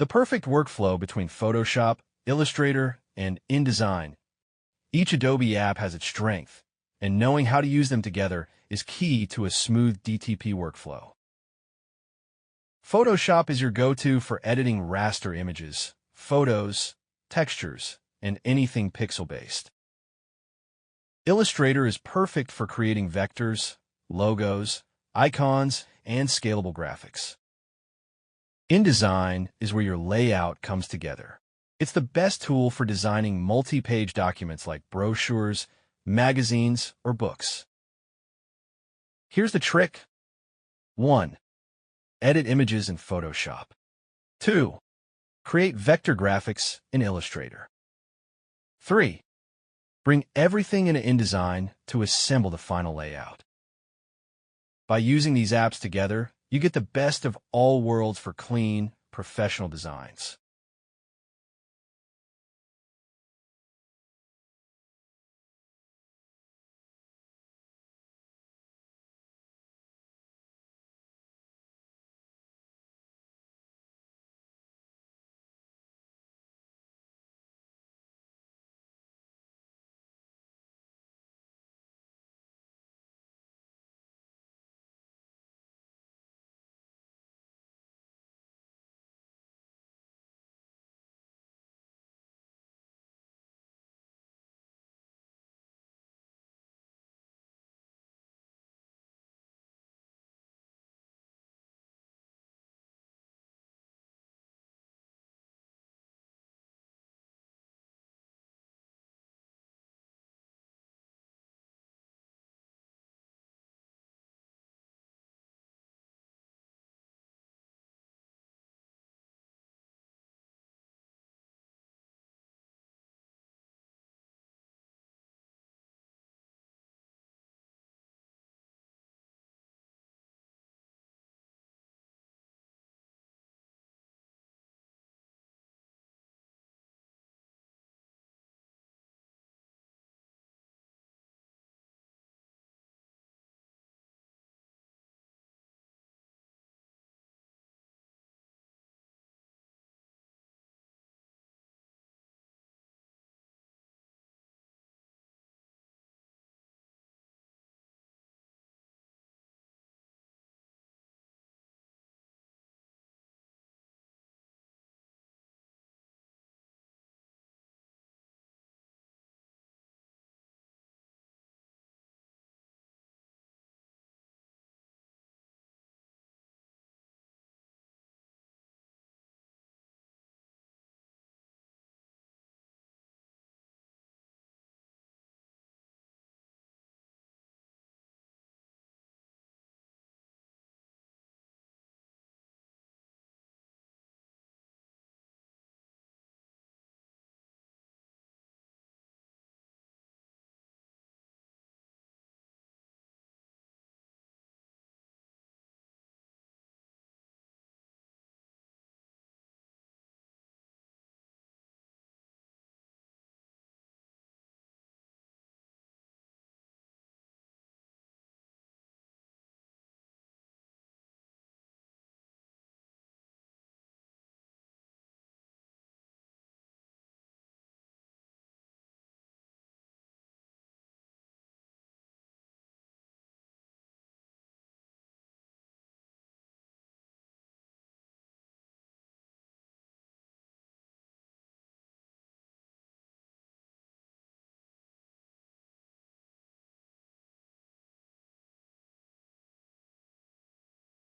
The perfect workflow between Photoshop, Illustrator, and InDesign. Each Adobe app has its strength, and knowing how to use them together is key to a smooth DTP workflow. Photoshop is your go-to for editing raster images, photos, textures, and anything pixel-based. Illustrator is perfect for creating vectors, logos, icons, and scalable graphics. InDesign is where your layout comes together. It's the best tool for designing multi-page documents like brochures, magazines, or books. Here's the trick. 1. Edit images in Photoshop. 2. Create vector graphics in Illustrator. 3. Bring everything into InDesign to assemble the final layout. By using these apps together, you get the best of all worlds for clean, professional designs.